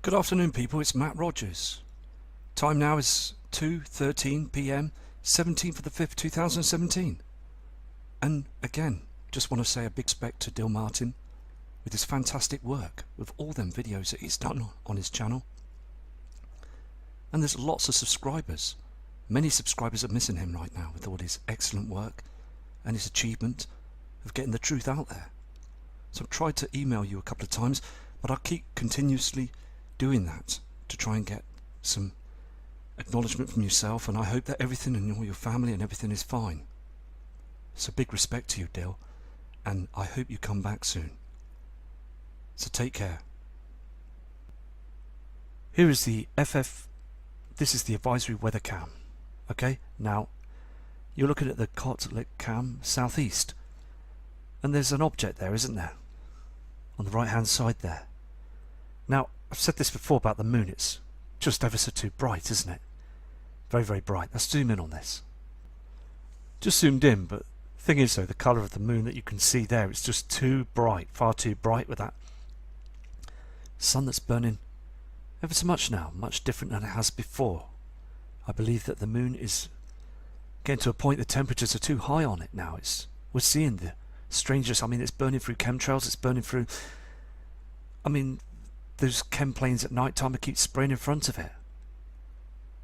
Good afternoon, people. It's Matt Rogers. Time now is 2:13 p.m. 17th of the 5th 2017. And again, just want to say a big respect to Dill Martin with his fantastic work with all them videos that he's done on his channel. And there's lots of subscribers. Many subscribers are missing him right now with all his excellent work and his achievement of getting the truth out there. So I've tried to email you a couple of times, but I'll keep continuously doing that to try and get some acknowledgement from yourself, and I hope that everything in all your family and everything is fine. So big respect to you, Dill, and I hope you come back soon. So take care. Here is the this is the advisory weather cam. Okay, now you're looking at the Kotlik cam southeast, and there's an object there, isn't there, on the right hand side there. Now I've said this before about the moon, it's just ever so too bright, isn't it? Very, very bright. Let's zoom in on this. Just zoomed in, but the thing is though, the colour of the moon that you can see there, it's just too bright, far too bright, with that sun that's burning ever so much now, much different than it has before. I believe that the moon is getting to a point, the temperatures are too high on it now. We're seeing the strangest, I mean, it's burning through chemtrails, it's burning through, I mean, those chem planes at night time, it keeps spraying in front of it.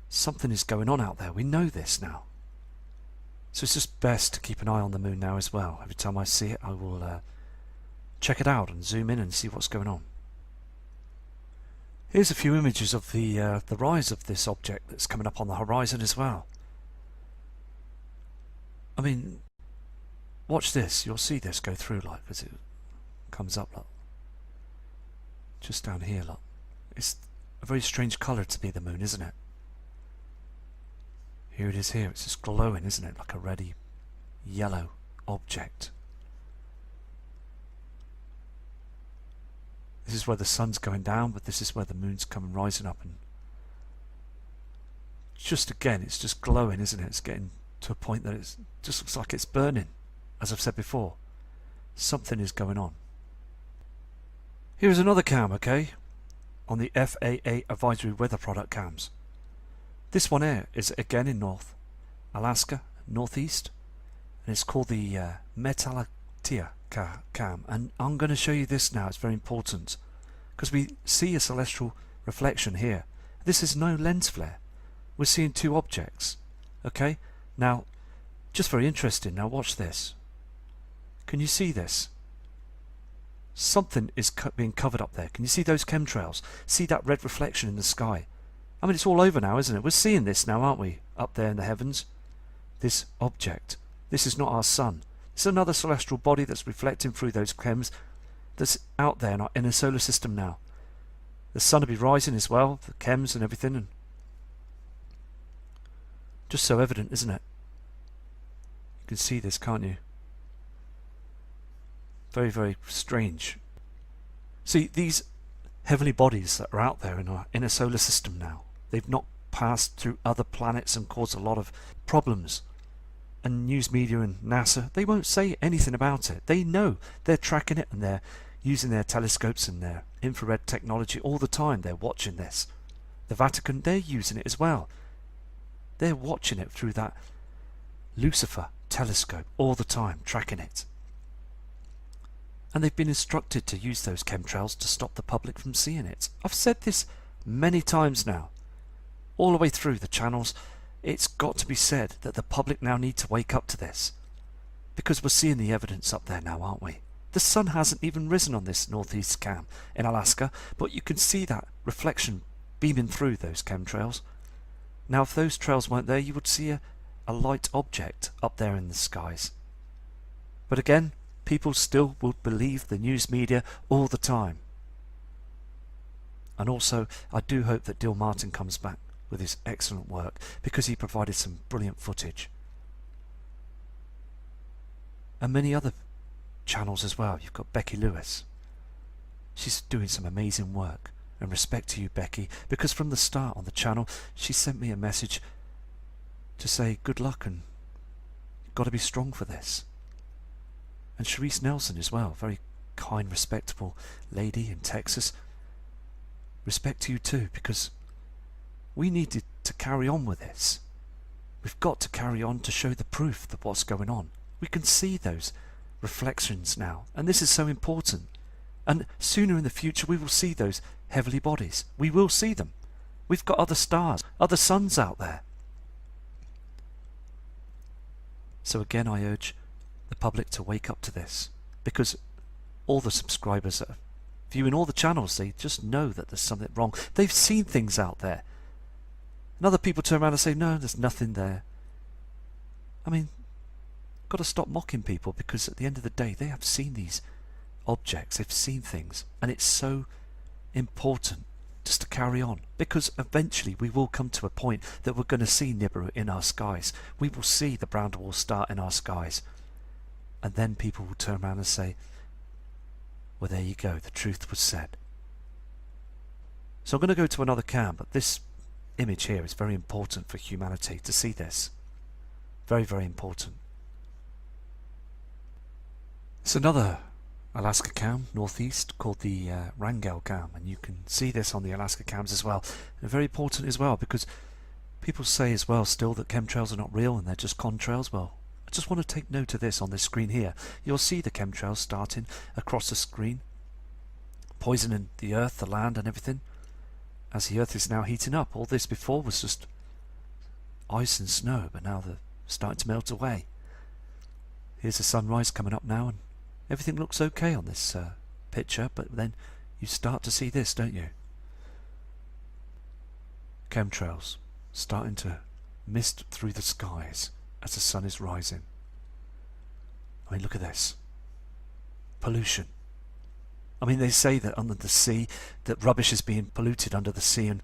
Something is going on out there. We know this now. So it's just best to keep an eye on the moon now as well. Every time I see it, I will check it out and zoom in and see what's going on. Here's a few images of the rise of this object that's coming up on the horizon as well. I mean, watch this. You'll see this go through like as it comes up. Like, just down here, look. It's a very strange colour to be the moon, isn't it? Here it is here. It's just glowing, isn't it? Like a reddy yellow object. This is where the sun's going down, but this is where the moon's coming rising up, and just again, it's just glowing, isn't it? It's getting to a point that it just looks like it's burning. As I've said before, something is going on. Here's another cam, okay, on the FAA advisory weather product cams. This one here is again in North Alaska, northeast, and it's called the Metallitia cam. And I'm going to show you this now. It's very important because we see a celestial reflection here. This is no lens flare. We're seeing two objects. Okay, now just very interesting. Now watch this. Can you see this? Something is being covered up there. Can you see those chemtrails? See that red reflection in the sky? I mean, it's all over now, isn't it? We're seeing this now, aren't we? Up there in the heavens. This object. This is not our sun. It's another celestial body that's reflecting through those chems that's out there in our inner solar system now. The sun will be rising as well, the chems and everything. And just so evident, isn't it? You can see this, can't you? Very, very strange. See, these heavenly bodies that are out there in our inner solar system now, they've not passed through other planets and caused a lot of problems. And news media and NASA, they won't say anything about it. They know they're tracking it, and they're using their telescopes and their infrared technology all the time. They're watching this. The Vatican, they're using it as well. They're watching it through that Lucifer telescope all the time, tracking it. And they've been instructed to use those chemtrails to stop the public from seeing it. I've said this many times now, all the way through the channels. It's got to be said that the public now need to wake up to this, because we're seeing the evidence up there now, aren't we? The sun hasn't even risen on this northeast cam in Alaska, but you can see that reflection beaming through those chemtrails. Now, if those trails weren't there, you would see a light object up there in the skies. But again, people still will believe the news media all the time. And also, I do hope that Dill Martin comes back with his excellent work, because he provided some brilliant footage. And many other channels as well. You've got Becky Lewis. She's doing some amazing work. And respect to you, Becky, because from the start on the channel, she sent me a message to say good luck and you've got to be strong for this. And Sharice Nelson as well, very kind, respectable lady in Texas, respect to you too, because we needed to carry on with this. We've got to carry on to show the proof that what's going on. We can see those reflections now, and this is so important. And sooner in the future we will see those heavenly bodies. We will see them. We've got other stars, other suns out there. So again, I urge the public to wake up to this, because all the subscribers that are viewing all the channels, they just know that there's something wrong. They've seen things out there. And other people turn around and say, no, there's nothing there. I mean, got to stop mocking people, because at the end of the day, they have seen these objects, they've seen things, and it's so important just to carry on, because eventually we will come to a point that we're going to see Nibiru in our skies. We will see the brown dwarf star in our skies, and then people will turn around and say, well, there you go, the truth was said. So I'm going to go to another cam, but this image here is very important for humanity to see this. Very, very important. It's another Alaska cam, northeast, called the Wrangell cam, and you can see this on the Alaska cams as well. And very important as well, because people say as well still that chemtrails are not real and they're just contrails. Well, I just want to take note of this on this screen here. You'll see the chemtrails starting across the screen, poisoning the earth, the land and everything, as the earth is now heating up. All this before was just ice and snow, but now they're starting to melt away. Here's the sunrise coming up now, and everything looks okay on this picture, but then you start to see this, don't you? Chemtrails starting to mist through the skies as the sun is rising. I mean, look at this. Pollution. I mean, they say that under the sea, that rubbish is being polluted under the sea, and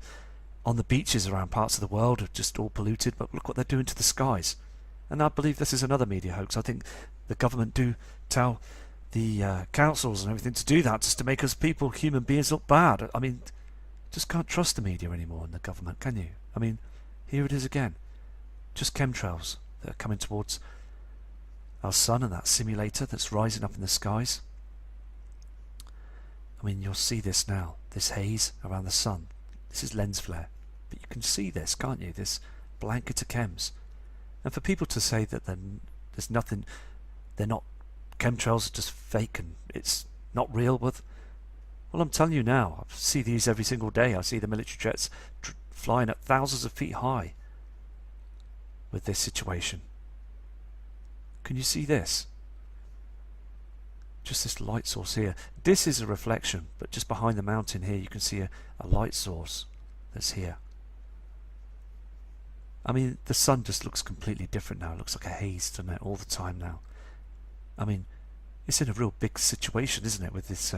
on the beaches around parts of the world are just all polluted, but look what they're doing to the skies. And I believe this is another media hoax. I think the government do tell the councils and everything to do that just to make us people, human beings, look bad. I mean, just can't trust the media anymore and the government, can you? I mean, here it is again. Just chemtrails that are coming towards our sun and that simulator that's rising up in the skies. I mean, you'll see this now, this haze around the sun. This is lens flare. But you can see this, can't you? This blanket of chems. And for people to say that there's nothing, they're not, chemtrails are just fake and it's not real, well, I'm telling you now, I see these every single day. I see the military jets flying at thousands of feet high with this situation. Can you see this? Just this light source here. This is a reflection, but just behind the mountain here you can see a light source that's here. I mean, the sun just looks completely different now. It looks like a haze, doesn't it, all the time now. I mean, it's in a real big situation, isn't it, with this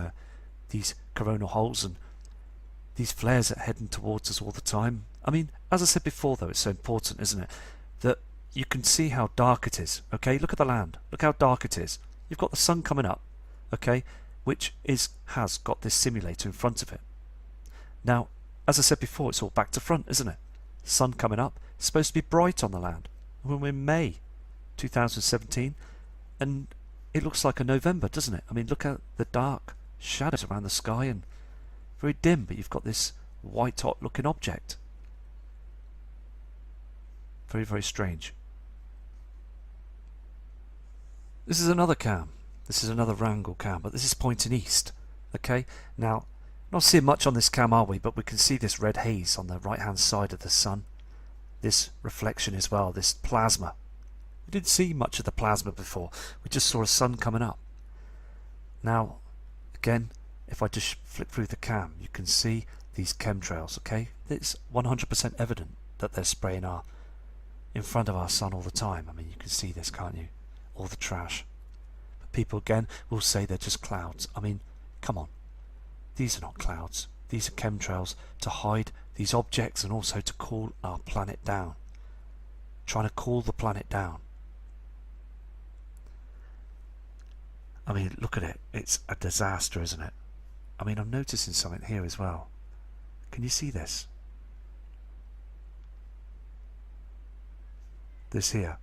these coronal holes and these flares that are heading towards us all the time. I mean, as I said before, though, it's so important, isn't it, that you can see how dark it is. Okay, look at the land. Look how dark it is. You've got the sun coming up, okay, which has got this simulator in front of it. Now, as I said before, it's all back to front, isn't it? Sun coming up. It's supposed to be bright on the land. When we're in May 2017, and it looks like a November, doesn't it? I mean, look at the dark shadows around the sky and very dim, but you've got this white hot looking object. Very, very strange. This is another cam. This is another Wrangell cam, but this is pointing east. Okay, now not seeing much on this cam, are we? But we can see this red haze on the right hand side of the sun. This reflection as well, this plasma. We didn't see much of the plasma before. We just saw a sun coming up. Now, again, if I just flick through the cam, you can see these chemtrails, okay? It's 100% evident that they're spraying in front of our sun all the time. I mean, you can see this, can't you? All the trash. But people, again, will say they're just clouds. I mean, come on. These are not clouds. These are chemtrails to hide these objects and also to cool our planet down. Trying to cool the planet down. I mean, look at it. It's a disaster, isn't it? I mean, I'm noticing something here as well. Can you see this? This here.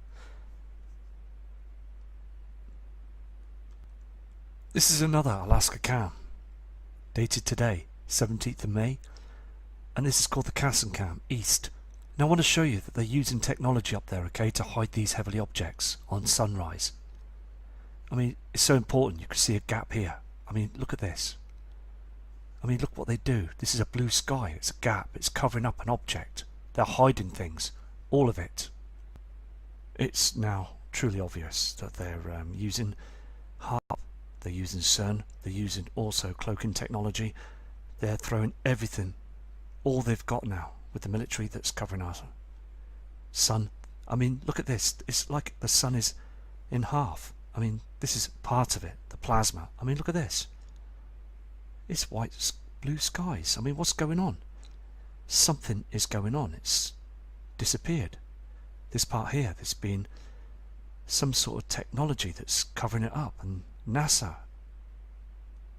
This is another Alaska cam. Dated today, 17th of May. And this is called the Cam East. Now I want to show you that they're using technology up there, okay, to hide these heavenly objects on sunrise. I mean, it's so important. You can see a gap here. I mean, look at this. I mean, look what they do. This is a blue sky. It's a gap. It's covering up an object. They're hiding things. All of it. It's now truly obvious that they're using HARP. They're using CERN. They're using also cloaking technology. They're throwing everything, all they've got now, with the military that's covering our sun. I mean, look at this. It's like the sun is in half. I mean, this is part of it, the plasma. I mean, look at this. It's white, blue skies. I mean, what's going on? Something is going on. It's disappeared. This part here, there's been some sort of technology that's covering it up, and NASA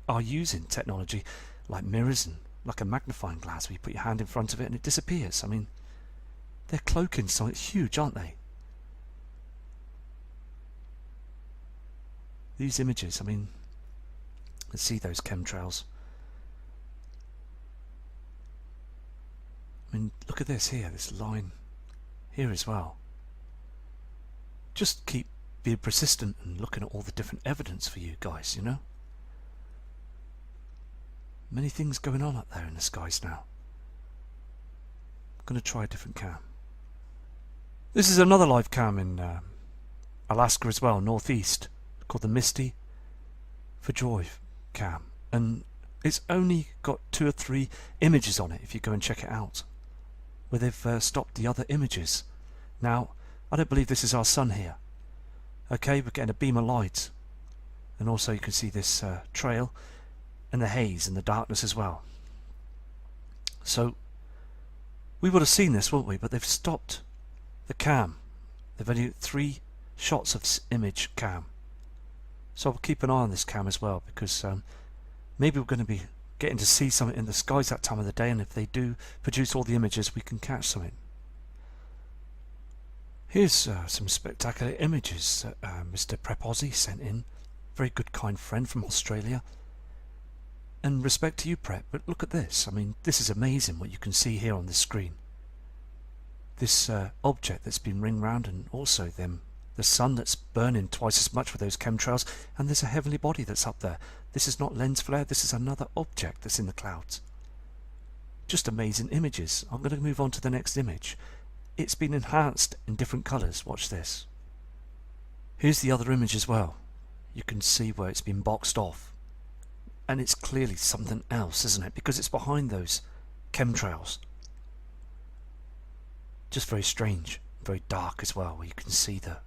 are using technology like mirrors and like a magnifying glass where you put your hand in front of it and it disappears. I mean, they're cloaking something huge, aren't they? These images, I mean, let's see those chemtrails. I mean, look at this here, this line here as well. Just keep being persistent and looking at all the different evidence for you guys, you know? Many things going on up there in the skies now. I'm going to try a different cam. This is another live cam in Alaska as well, northeast, called the Misty for Joy cam. And it's only got 2 or 3 images on it if you go and check it out, where they've stopped the other images. Now, I don't believe this is our sun here. Okay, we're getting a beam of light. And also you can see this trail and the haze and the darkness as well. So we would have seen this, wouldn't we? But they've stopped the cam. They've only 3 shots of image cam. So I'll keep an eye on this cam as well, because maybe we're going to be getting to see something in the skies that time of the day, and if they do produce all the images, we can catch something. Here's some spectacular images that Mr. Prep sent in. Very good, kind friend from Australia. And respect to you, Prep, but look at this. I mean, this is amazing what you can see here on this screen. This object that's been ringed round, and also the sun that's burning twice as much with those chemtrails, and there's a heavenly body that's up there. This is not lens flare, this is another object that's in the clouds. Just amazing images. I'm going to move on to the next image. It's been enhanced in different colours. Watch this. Here's the other image as well. You can see where it's been boxed off. And it's clearly something else, isn't it? Because it's behind those chemtrails. Just very strange, very dark as well, where you can see the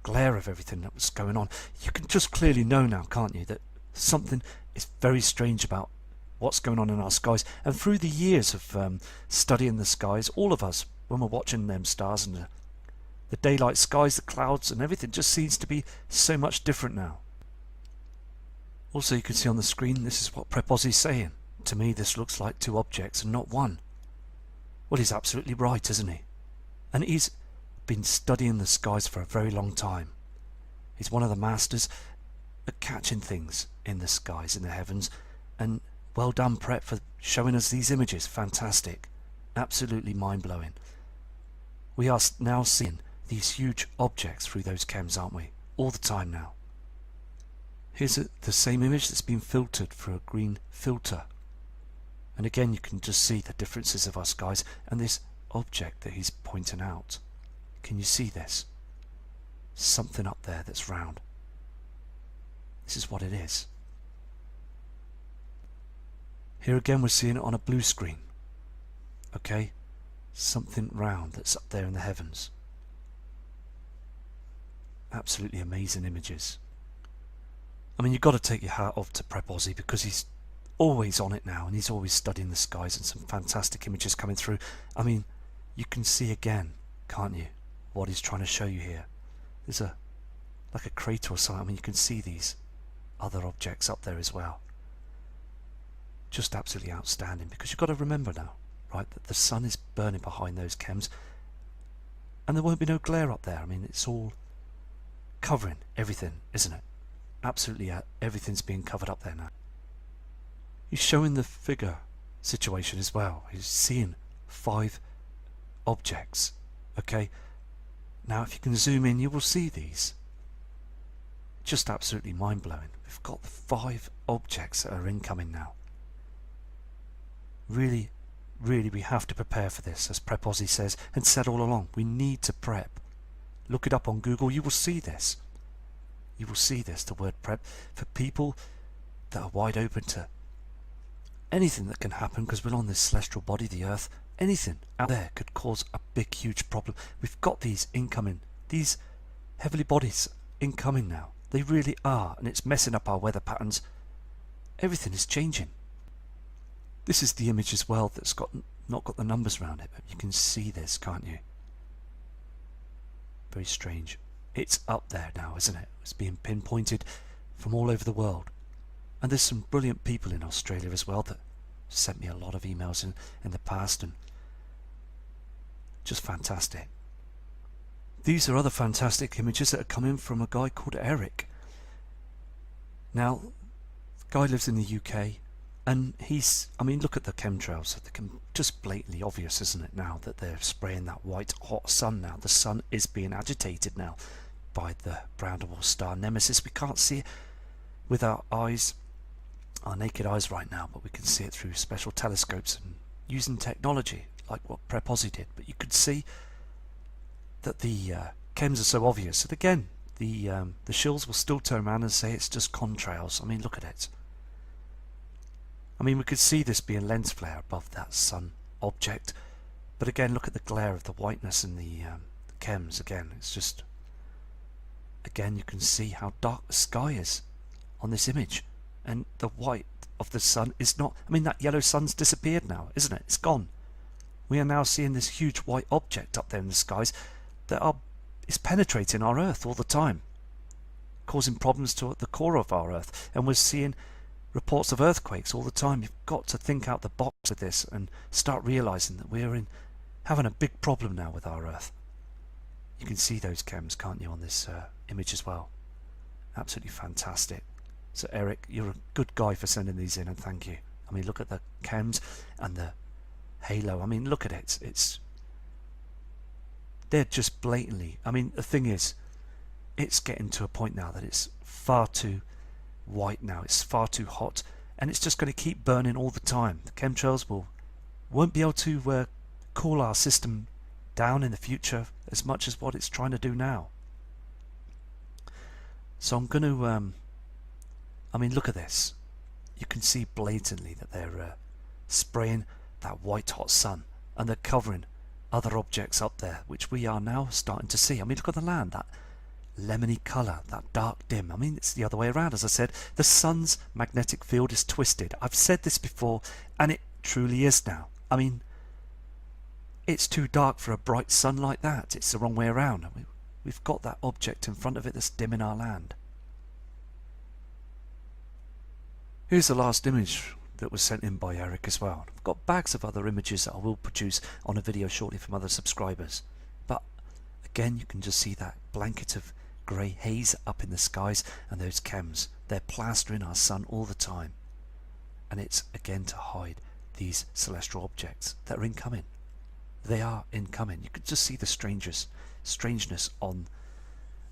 glare of everything that was going on. You can just clearly know now, can't you, that something is very strange about what's going on in our skies. And through the years of studying the skies, all of us, when we're watching them stars and the daylight skies, the clouds and everything, just seems to be so much different now. Also, you can see on the screen, this is what Prep is saying. To me, this looks like 2 objects and not 1. Well, he's absolutely right, isn't he? And he's been studying the skies for a very long time. He's one of the masters at catching things in the skies, in the heavens. And well done, Prep, for showing us these images. Fantastic. Absolutely mind-blowing. We are now seeing these huge objects through those chems, aren't we? All the time now. Here's the same image that's been filtered through a green filter. And again, you can just see the differences of our skies and this object that he's pointing out. Can you see this? Something up there that's round. This is what it is. Here again, we're seeing it on a blue screen. Okay? Something round that's up there in the heavens. Absolutely amazing images. I mean, you've got to take your hat off to Prep Aussie, because he's always on it now, and he's always studying the skies, and some fantastic images coming through. I mean, you can see again, can't you, what he's trying to show you here. There's like a crater or something. I mean, you can see these other objects up there as well. Just absolutely outstanding, because you've got to remember now, right, that the sun is burning behind those chems, and there won't be no glare up there. I mean, it's all covering everything, isn't it? Absolutely, everything's being covered up there now. He's showing the figure situation as well. He's seeing 5 objects. Okay, now if you can zoom in, you will see these. Just absolutely mind-blowing. We've got 5 objects that are incoming now. Really, really, we have to prepare for this, as Prep Aussie says, and said all along. We need to prep. Look it up on Google, you will see this. You will see this, the word prep, for people that are wide open to anything that can happen, because we're on this celestial body, the Earth. Anything out there could cause a big, huge problem. We've got these incoming, these heavenly bodies incoming now. They really are, and it's messing up our weather patterns. Everything is changing. This is the image as well that's not got the numbers around it, but you can see this, can't you? Very strange. It's up there now, isn't it? It's being pinpointed from all over the world. And there's some brilliant people in Australia as well that sent me a lot of emails in the past, and just fantastic. These are other fantastic images that are coming from a guy called Eric. Now, the guy lives in the UK, and I mean, look at the chemtrails. They're just blatantly obvious, isn't it, now that they're spraying that white hot sun now. The sun is being agitated now by the brown dwarf star nemesis. We can't see it with our eyes, our naked eyes right now, but we can see it through special telescopes and using technology like what Prep Aussie did. But you could see that the chems are so obvious that again the shills will still turn around and say it's just contrails. I mean, look at it. I mean, we could see this being lens flare above that sun object, but again, look at the glare of the whiteness and the chems. Again, it's just, again, you can see how dark the sky is on this image, and the white of the sun is not, I mean, that yellow sun's disappeared now, isn't it? It's gone. We are now seeing this huge white object up there in the skies that is penetrating our Earth all the time, causing problems to the core of our Earth, and we're seeing reports of earthquakes all the time. You've got to think out the box with this and start realizing that we're having a big problem now with our Earth. You can see those chems, can't you, on this image as well. Absolutely fantastic. So Eric, you're a good guy for sending these in, and thank you. I mean, look at the chems and the halo. I mean, look at it. They're just blatantly, I mean, the thing is, it's getting to a point now that it's far too white now. It's far too hot, and it's just going to keep burning all the time. The chemtrails won't be able to cool our system down in the future as much as what it's trying to do now. So I'm going to I mean, look at this. You can see blatantly that they're spraying that white hot sun, and they're covering other objects up there, which we are now starting to see. I mean, look at the land, that lemony colour, that dark dim. I mean, it's the other way around. As I said, the sun's magnetic field is twisted. I've said this before, and it truly is now. I mean, it's too dark for a bright sun like that. It's the wrong way around. I mean, we've got that object in front of it that's dimming our land. Here's the last image that was sent in by Eric as well. I've got bags of other images that I will produce on a video shortly from other subscribers. But again, you can just see that blanket of grey haze up in the skies, and those chems. They're plastering our sun all the time. And it's again to hide these celestial objects that are incoming. They are incoming. You could just see the strangeness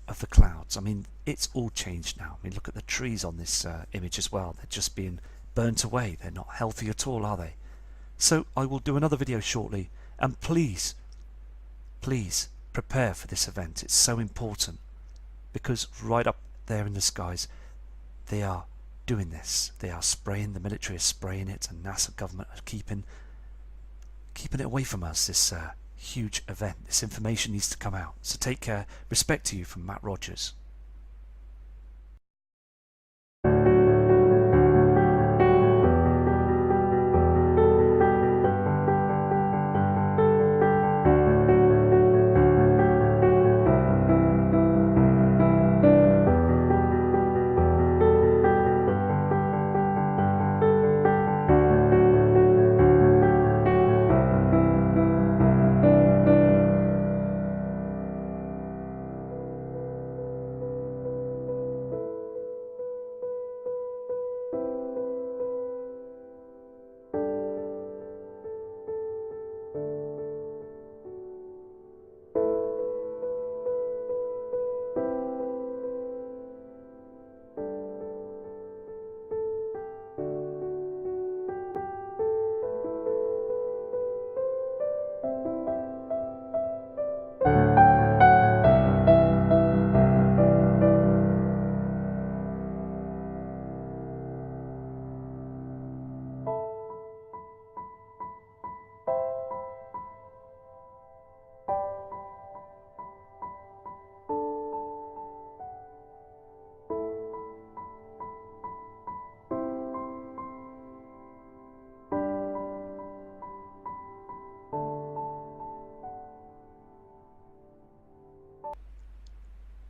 of the clouds. I mean, it's all changed now. I mean, look at the trees on this image as well. They're just being burnt away. They're not healthy at all, are they? So I will do another video shortly, and please prepare for this event. It's so important, because right up there in the skies they are doing this. They are spraying, the military is spraying it, and NASA government are keeping it away from us, this huge event. This information needs to come out. So take care. Respect to you from Matt Rogers.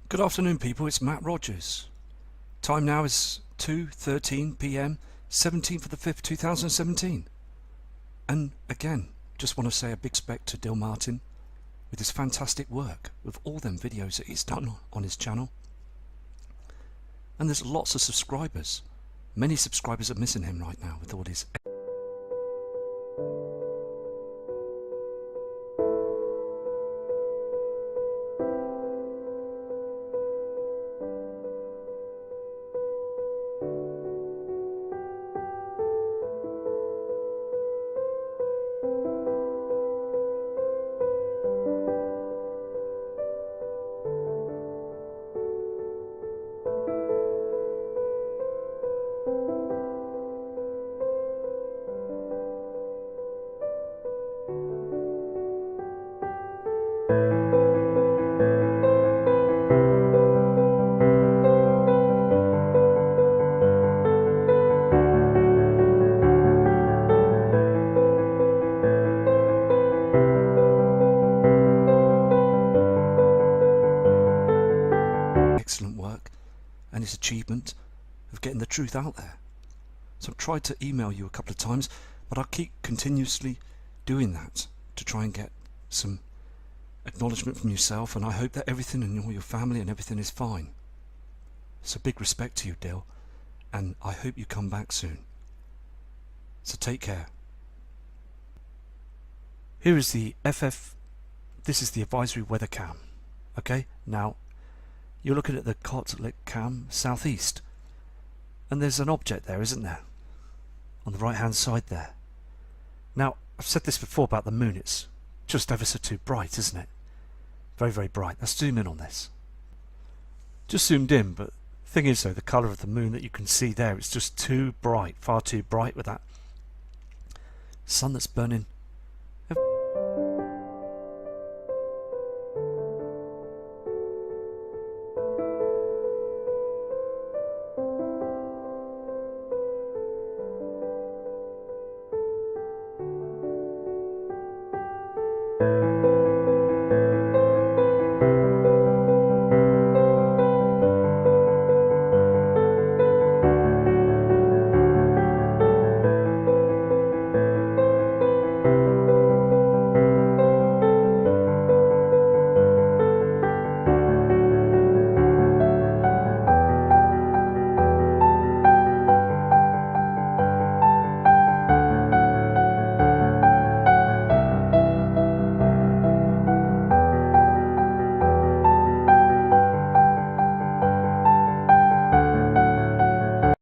Good afternoon, people. It's Matt Rogers. Time now is 2:13 p.m. 17th of the 5th, 2017. And again, just want to say a big respect to Dill Martin with his fantastic work with all them videos that he's done on his channel. And there's lots of subscribers. Many subscribers are missing him right now with all his excellent work and his achievement of getting the truth out there. So I've tried to email you a couple of times, but I'll keep continuously doing that to try and get some acknowledgement from yourself, and I hope that everything in all your family and everything is fine. So big respect to you, Dill, and I hope you come back soon. So take care. Here is the this is the advisory weather cam. Okay, now you're looking at the Kotlik cam southeast, and there's an object there, isn't there, on the right hand side there. Now I've said this before about the moon, it's just ever so too bright, isn't it? Very, very bright. Let's zoom in on this. Just zoomed in, but the thing is though, the colour of the moon that you can see there, it's just too bright, far too bright with that sun that's burning.